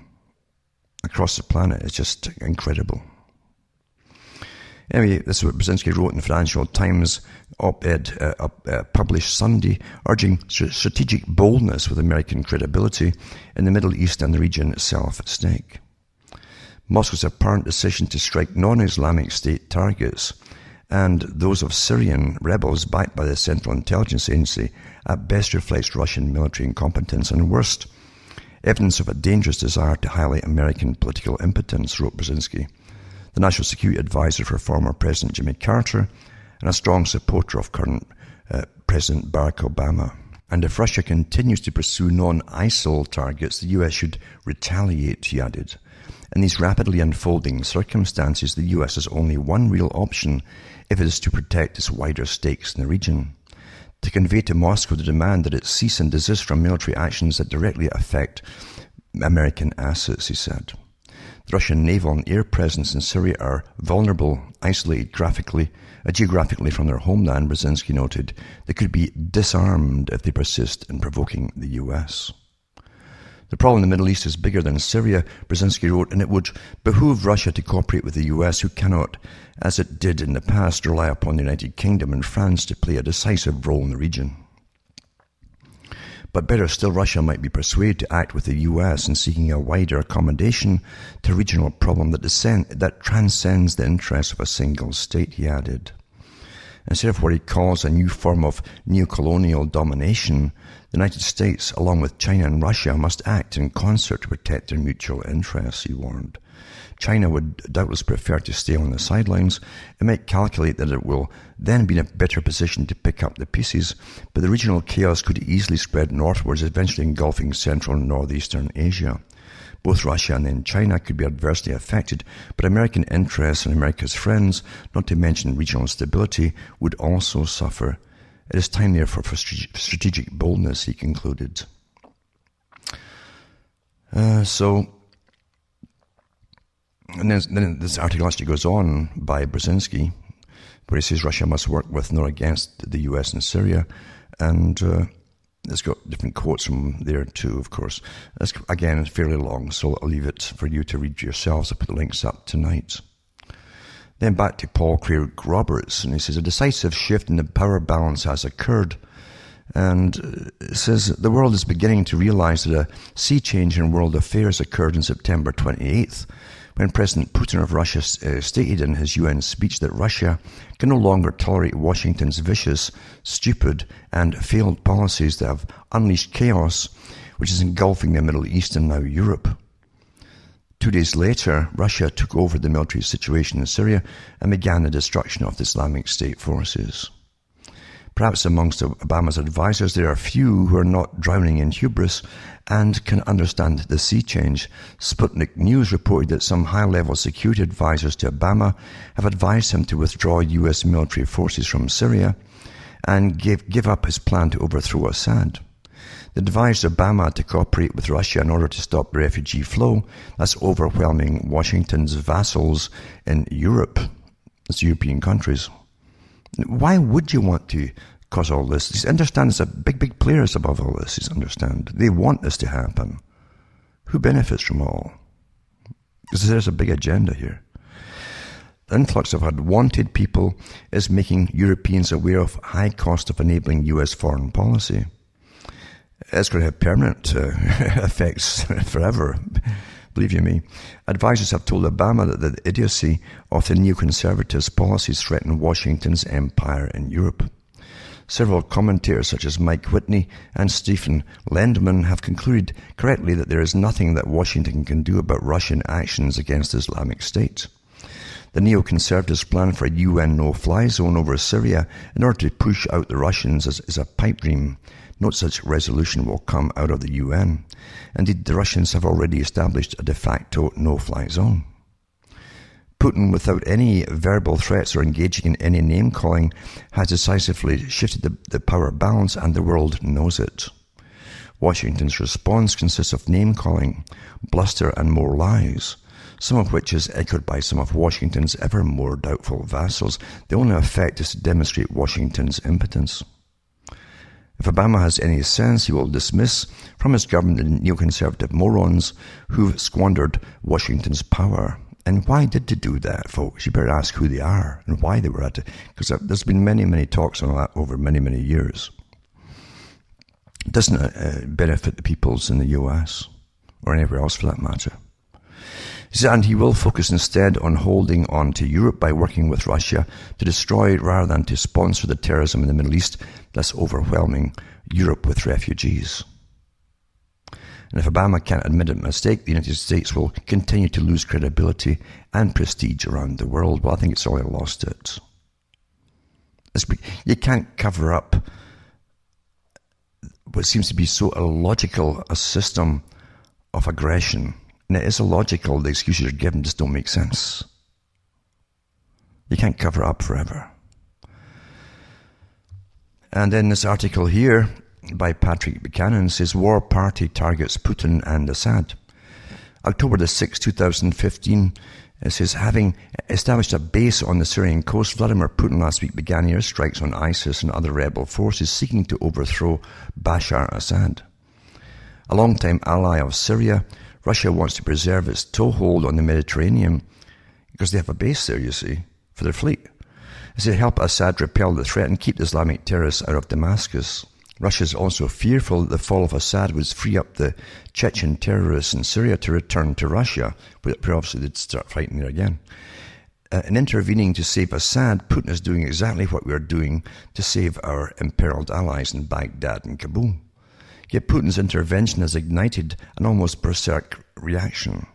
Speaker 1: across the planet is just incredible. Anyway, this is what Brzezinski wrote in the Financial Times op-ed published Sunday, urging strategic boldness with American credibility in the Middle East and the region itself at stake. Moscow's apparent decision to strike non-Islamic state targets and those of Syrian rebels backed by the Central Intelligence Agency at best reflects Russian military incompetence and worst, evidence of a dangerous desire to highlight American political impotence, wrote Brzezinski, the National Security Advisor for former President Jimmy Carter and a strong supporter of current President Barack Obama. And if Russia continues to pursue non-ISIL targets, the US should retaliate, he added. In these rapidly unfolding circumstances, the US has only one real option if it is to protect its wider stakes in the region. To convey to Moscow the demand that it cease and desist from military actions that directly affect American assets, he said. The Russian naval and air presence in Syria are vulnerable, isolated geographically from their homeland, Brzezinski noted. They could be disarmed if they persist in provoking the US. The problem in the Middle East is bigger than Syria, Brzezinski wrote, and it would behoove Russia to cooperate with the US, who cannot, as it did in the past, rely upon the United Kingdom and France to play a decisive role in the region. But better still, Russia might be persuaded to act with the US in seeking a wider accommodation to a regional problem that transcends the interests of a single state, he added. Instead of what he calls a new form of neocolonial domination, the United States, along with China and Russia, must act in concert to protect their mutual interests, he warned. China would doubtless prefer to stay on the sidelines. It might calculate that it will then be in a better position to pick up the pieces, but the regional chaos could easily spread northwards, eventually engulfing Central and Northeastern Asia. Both Russia and then China could be adversely affected, but American interests and America's friends, not to mention regional stability, would also suffer. It is time, therefore, for strategic boldness, he concluded. And then this article actually goes on by Brzezinski, where he says Russia must work with, nor against, the US in Syria. And it's got different quotes from there too, of course. That's, again, it's fairly long, so I'll leave it for you to read yourselves. I'll put the links up tonight. Then back to Paul Craig Roberts, and he says, a decisive shift in the power balance has occurred. And it says, the world is beginning to realize that a sea change in world affairs occurred on September 28th, when President Putin of Russia stated in his UN speech that Russia can no longer tolerate Washington's vicious, stupid, and failed policies that have unleashed chaos, which is engulfing the Middle East and now Europe. 2 days later, Russia took over the military situation in Syria and began the destruction of the Islamic State forces. Perhaps amongst Obama's advisors, there are few who are not drowning in hubris and can understand the sea change. Sputnik News reported that some high-level security advisors to Obama have advised him to withdraw U.S. military forces from Syria and give up his plan to overthrow Assad. They advised Obama to cooperate with Russia in order to stop the refugee flow that's overwhelming Washington's vassals in Europe, that's European countries. Why would you want to cause all this? Understand there's a big players above all this, understand. They want this to happen. Who benefits from all? Because there's a big agenda here. The influx of unwanted people is making Europeans aware of high cost of enabling US foreign policy. It's going to have permanent effects forever. Believe you me. Advisors have told Obama that the idiocy of the neoconservatives' policies threaten Washington's empire in Europe. Several commentators such as Mike Whitney and Stephen Lendman have concluded correctly that there is nothing that Washington can do about Russian actions against the Islamic State. The neoconservatives' plan for a UN no-fly zone over Syria in order to push out the Russians is a pipe dream. No such resolution will come out of the UN. Indeed, the Russians have already established a de facto no-fly zone. Putin, without any verbal threats or engaging in any name-calling, has decisively shifted the power balance, and the world knows it. Washington's response consists of name-calling, bluster, and more lies, some of which is echoed by some of Washington's ever more doubtful vassals. The only effect is to demonstrate Washington's impotence. If Obama has any sense, he will dismiss from his government the neoconservative morons who've squandered Washington's power. And why did they do that, folks? You better ask who they are and why they were at it, because there's been many talks on that over many years. It doesn't benefit the peoples in the US or anywhere else for that matter. He said, and he will focus instead on holding on to Europe by working with Russia to destroy rather than to sponsor the terrorism in the Middle East, thus overwhelming Europe with refugees. And if Obama can't admit a mistake, the United States will continue to lose credibility and prestige around the world. Well, I think it's already lost it. You can't cover up what seems to be so illogical a system of aggression. And it is illogical. The excuses you're given just don't make sense. You can't cover up forever. And then this article here by Patrick Buchanan says, War Party targets Putin and Assad. October the 6th, 2015, it says, having established a base on the Syrian coast, Vladimir Putin last week began airstrikes on ISIS and other rebel forces seeking to overthrow Bashar Assad. A longtime ally of Syria, Russia wants to preserve its toehold on the Mediterranean because they have a base there, you see, for their fleet. It said, help Assad repel the threat and keep the Islamic terrorists out of Damascus. Russia is also fearful that the fall of Assad would free up the Chechen terrorists in Syria to return to Russia, but obviously they'd start fighting there again. In intervening to save Assad, Putin is doing exactly what we are doing to save our imperiled allies in Baghdad and Kabul. Yet Putin's intervention has ignited an almost berserk reaction.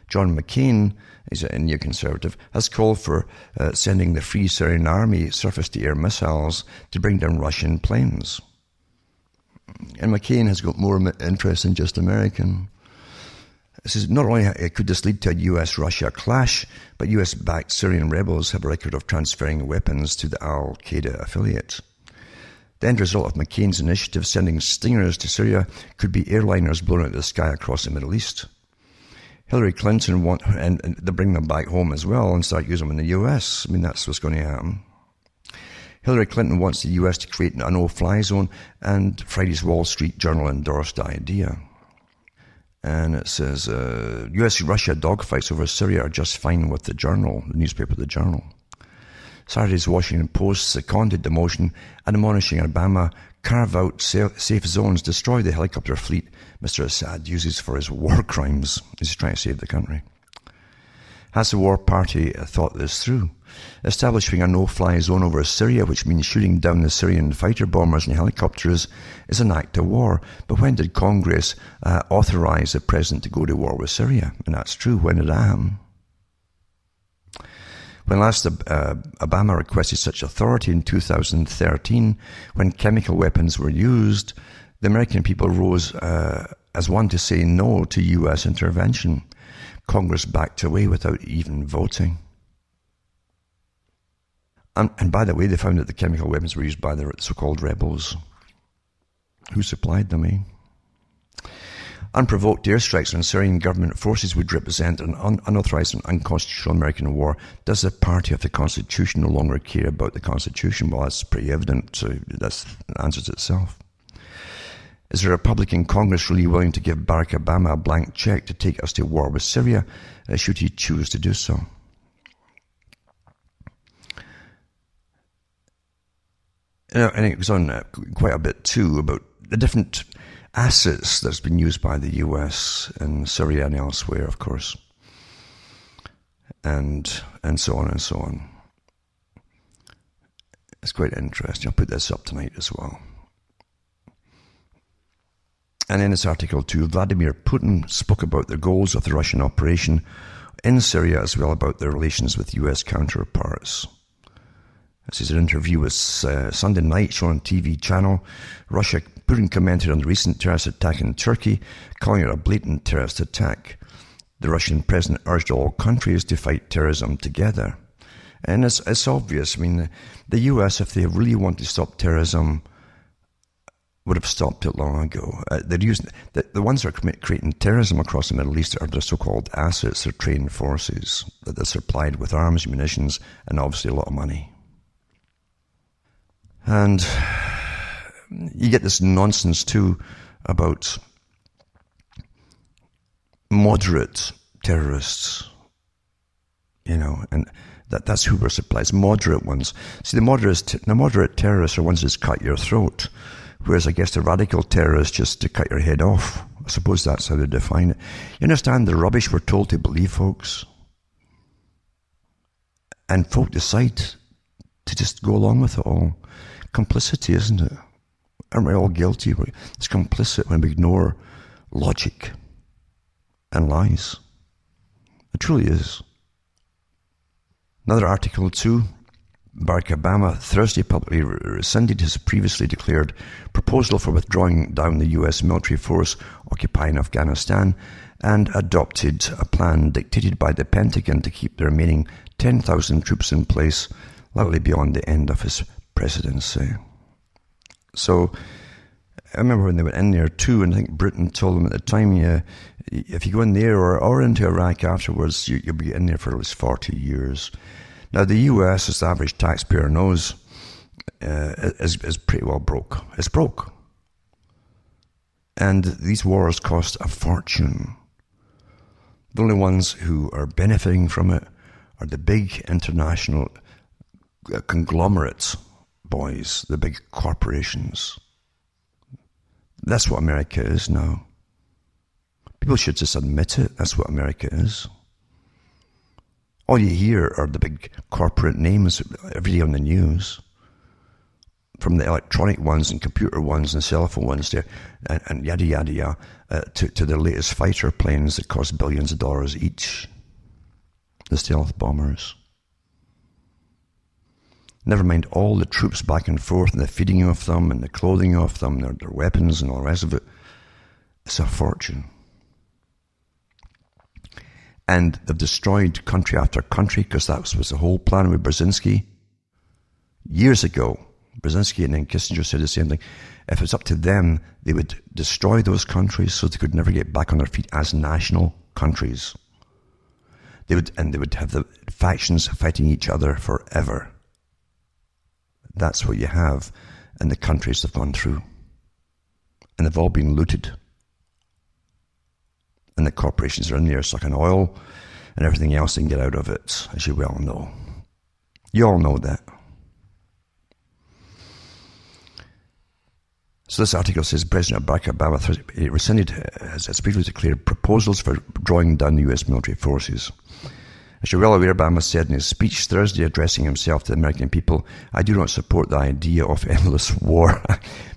Speaker 1: John McCain, he's a Neoconservative, has called for sending the Free Syrian Army surface-to-air missiles to bring down Russian planes. And McCain has got more interest than just American. It says not only could this lead to a US-Russia clash, but US-backed Syrian rebels have a record of transferring weapons to the Al-Qaeda affiliate. The end result of McCain's initiative sending stingers to Syria could be airliners blown out of the sky across the Middle East. Hillary Clinton and they bring them back home as well and start using them in the US. I mean, that's what's going to happen. Hillary Clinton wants the US to create a no-fly zone, and Friday's Wall Street Journal endorsed the idea. And it says, US-Russia dogfights over Syria are just fine with the Journal, the newspaper The Journal. Saturday's Washington Post seconded the motion, admonishing Obama carve out safe zones, destroy the helicopter fleet Mr. Assad uses for his war crimes. He's trying to save the country. Has the War Party thought this through? Establishing a no-fly zone over Syria, which means shooting down the Syrian fighter bombers and helicopters, is an act of war. But when did Congress authorize the president to go to war with Syria? And that's true. When did that happen? When last Obama requested such authority in 2013, when chemical weapons were used, the American people rose as one to say no to US intervention. Congress backed away without even voting. And by the way, they found that the chemical weapons were used by the so-called rebels. Who supplied them, eh? Unprovoked airstrikes on Syrian government forces would represent an unauthorized and unconstitutional American war. Does the party of the Constitution no longer care about the Constitution? Well, that's pretty evident, so that answers itself. Is the Republican Congress really willing to give Barack Obama a blank check to take us to war with Syria, should he choose to do so? And it goes on quite a bit too about the different assets that's been used by the US in Syria and elsewhere, of course, and so on and so on. It's quite interesting. I'll put this up tonight as well. And in this article too, Vladimir Putin spoke about the goals of the Russian operation in Syria as well about their relations with US counterparts. This is an interview with Sunday night shown on TV channel. Putin commented on the recent terrorist attack in Turkey, calling it a blatant terrorist attack. The Russian president urged all countries to fight terrorism together. And it's obvious. I mean, the US, if they really want to stop terrorism, would have stopped it long ago. They're using the ones that are creating terrorism across the Middle East are the so-called assets, they're trained forces that are supplied with arms, munitions, and obviously a lot of money. And you get this nonsense too about moderate terrorists, and that's who we're supplied, moderate ones. See, the moderate terrorists are ones that just cut your throat, whereas I guess the radical terrorists just to cut your head off. I suppose that's how they define it. You understand the rubbish we're told to believe, folks? And folk decide to just go along with it all. Complicity, isn't it? Aren't we all guilty? It's complicit when we ignore logic and lies. It truly is. Another article too. Barack Obama Thursday publicly rescinded his previously declared proposal for withdrawing down the US military force occupying Afghanistan and adopted a plan dictated by the Pentagon to keep the remaining 10,000 troops in place, likely beyond the end of his presidency. So, I remember when they went in there too, and I think Britain told them at the time, if you go in there or into Iraq afterwards, you'll be in there for at least 40 years. Now, the US, as the average taxpayer knows, is pretty well broke. It's broke. And these wars cost a fortune. The only ones who are benefiting from it are the big international conglomerates, boys, the big corporations. That's what America is now. People should just admit it. That's what America is. All you hear are the big corporate names every day on the news, from the electronic ones and computer ones and cell phone ones there, and yada yada yada, to the latest fighter planes that cost billions of dollars each, the stealth bombers. Never mind all the troops back and forth and the feeding of them and the clothing of them, their weapons and all the rest of it. It's a fortune. And they've destroyed country after country, because that was the whole plan with Brzezinski. Years ago, Brzezinski and then Kissinger said the same thing. If it's up to them, they would destroy those countries so they could never get back on their feet as national countries. They would have the factions fighting each other forever. That's what you have in the countries they've gone through. And they've all been looted. And the corporations are in there sucking oil and everything else they can get out of it, as you well know. You all know that. So this article says President Barack Obama rescinded, as previously declared, proposals for drawing down the US military forces. As you're well aware, Obama said in his speech Thursday, addressing himself to the American people, "I do not support the idea of endless war."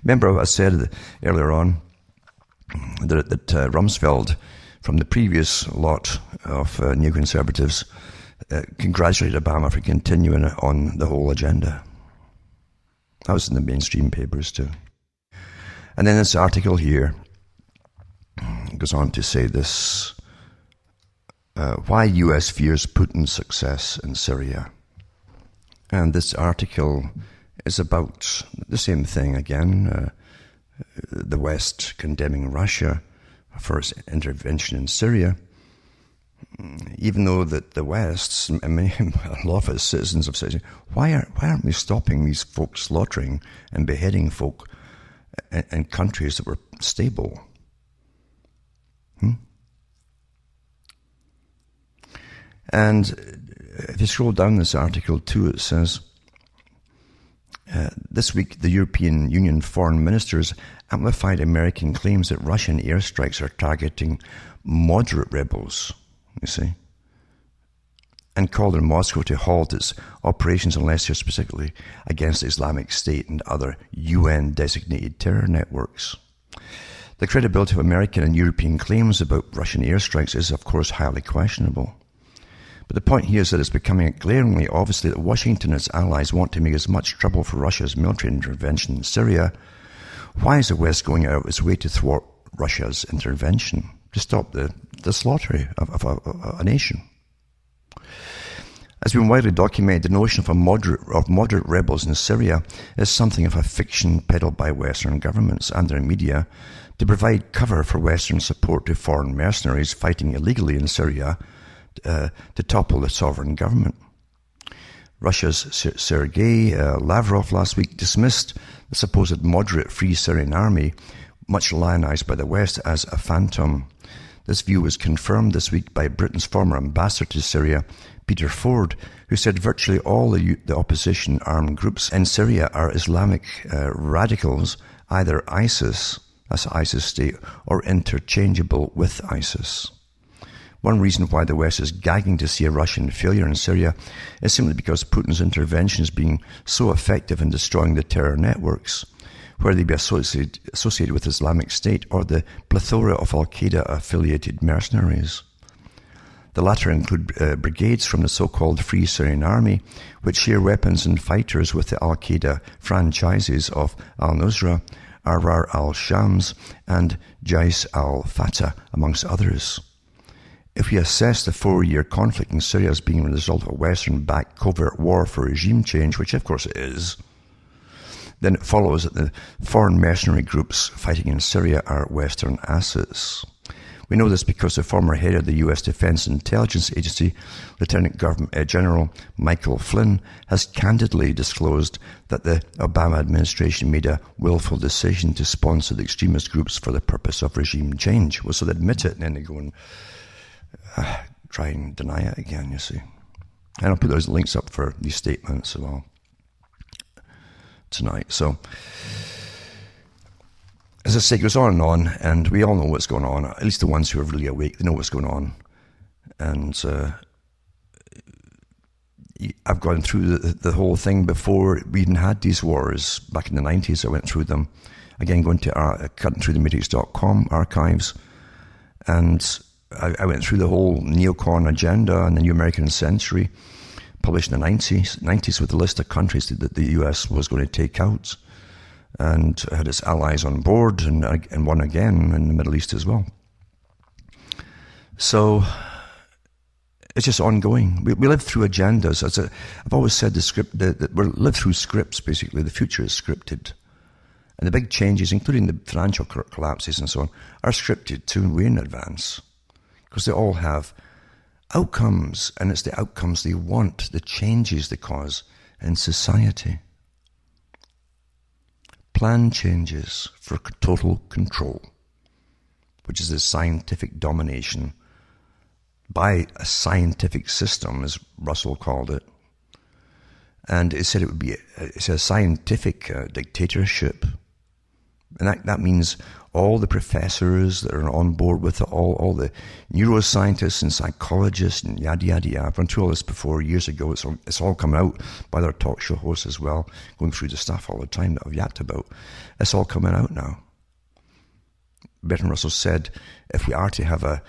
Speaker 1: Remember what I said earlier on, that Rumsfeld, from the previous lot of neoconservatives, congratulated Obama for continuing on the whole agenda. That was in the mainstream papers too. And then this article here goes on to say this, why US fears Putin's success in Syria. And this article is about the same thing again, the West condemning Russia for its intervention in Syria, even though that the West, I mean, a lot of its citizens have said, why aren't we stopping these folks slaughtering and beheading folk in countries that were stable? And if you scroll down this article too, it says, this week the European Union foreign ministers amplified American claims that Russian airstrikes are targeting moderate rebels, you see, and called on Moscow to halt its operations unless they're specifically against the Islamic State and other UN-designated terror networks. The credibility of American and European claims about Russian airstrikes is, of course, highly questionable. But the point here is that it's becoming glaringly obvious that Washington and its allies want to make as much trouble for Russia's military intervention in Syria. Why is the West going out of its way to thwart Russia's intervention, to stop the slaughter of a nation? As has been widely documented, the notion of moderate rebels in Syria is something of a fiction peddled by Western governments and their media to provide cover for Western support to foreign mercenaries fighting illegally in Syria to topple the sovereign government. Russia's Sergei Lavrov last week dismissed the supposed moderate Free Syrian Army, much lionized by the West, as a phantom. This view was confirmed this week by Britain's former ambassador to Syria, Peter Ford, who said virtually all the opposition armed groups in Syria are Islamic radicals, either ISIS, as an ISIS state or interchangeable with ISIS. One reason why the West is gagging to see a Russian failure in Syria is simply because Putin's intervention is being so effective in destroying the terror networks, whether they be associated with Islamic State or the plethora of Al-Qaeda-affiliated mercenaries. The latter include brigades from the so-called Free Syrian Army, which share weapons and fighters with the Al-Qaeda franchises of al-Nusra, Ahrar al-Shams, and Jais al-Fatah, amongst others. If we assess the 4-year conflict in Syria as being the result of a Western-backed covert war for regime change, which of course it is, then it follows that the foreign mercenary groups fighting in Syria are Western assets. We know this because the former head of the U.S. Defense Intelligence Agency, Lieutenant General Michael Flynn, has candidly disclosed that the Obama administration made a willful decision to sponsor the extremist groups for the purpose of regime change. Well, so they admit it, and then they go and try and deny it again, you see. And I'll put those links up for these statements as well tonight. So, as I say, it goes on, and we all know what's going on. At least the ones who are really awake, they know what's going on. And I've gone through the whole thing before we even had these wars. Back in the 90s, I went through them. Again, going to cuttingthroughthematrix.com archives. And I went through the whole neocon agenda and the New American Century, published in the 90s with a list of countries that the US was going to take out, and had its allies on board, and one again in the Middle East as well. So it's just ongoing. We live through agendas. I've always said that we live through scripts, basically. The future is scripted. And the big changes, including the financial collapses and so on, are scripted too, way in advance. Because they all have outcomes, and it's the outcomes they want, the changes they cause in society. Plan changes for total control, which is the scientific domination by a scientific system, as Russell called it. And it said it's a scientific dictatorship. And that means all the professors that are on board with it, all the neuroscientists and psychologists and yada, yada, yada. I've run through all this before years ago. It's all come out by their talk show hosts as well, going through the stuff all the time that I've yapped about. It's all coming out now. Bertrand Russell said, if we are to have a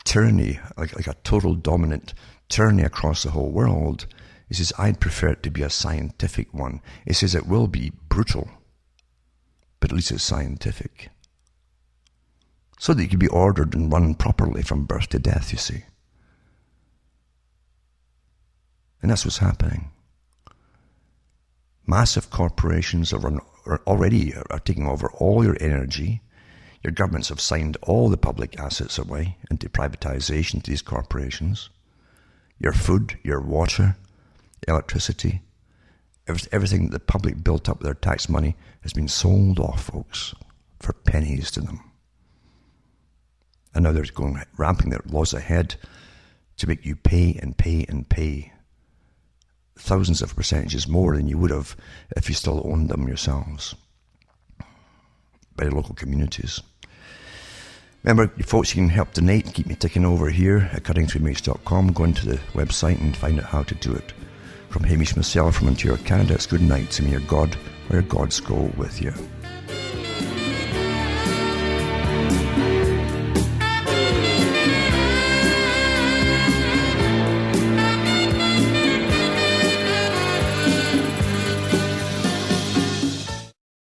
Speaker 1: tyranny, like a total dominant tyranny across the whole world, he says, I'd prefer it to be a scientific one. He says it will be brutal, but at least it's scientific. So that you can be ordered and run properly from birth to death, you see. And that's what's happening. Massive corporations are already taking over all your energy. Your governments have signed all the public assets away into privatization to these corporations. Your food, your water, electricity, everything that the public built up with their tax money has been sold off, folks, for pennies to them. And now they're ramping their laws ahead to make you pay and pay and pay thousands of percentages more than you would have if you still owned them yourselves by the local communities. Remember, folks, you can help donate and keep me ticking over here at cuttingthroughmatrix.com. Go into the website and find out how to do it. From Hamish myself from Ontario, Canada, it's good night to me, your God, or your gods go with you.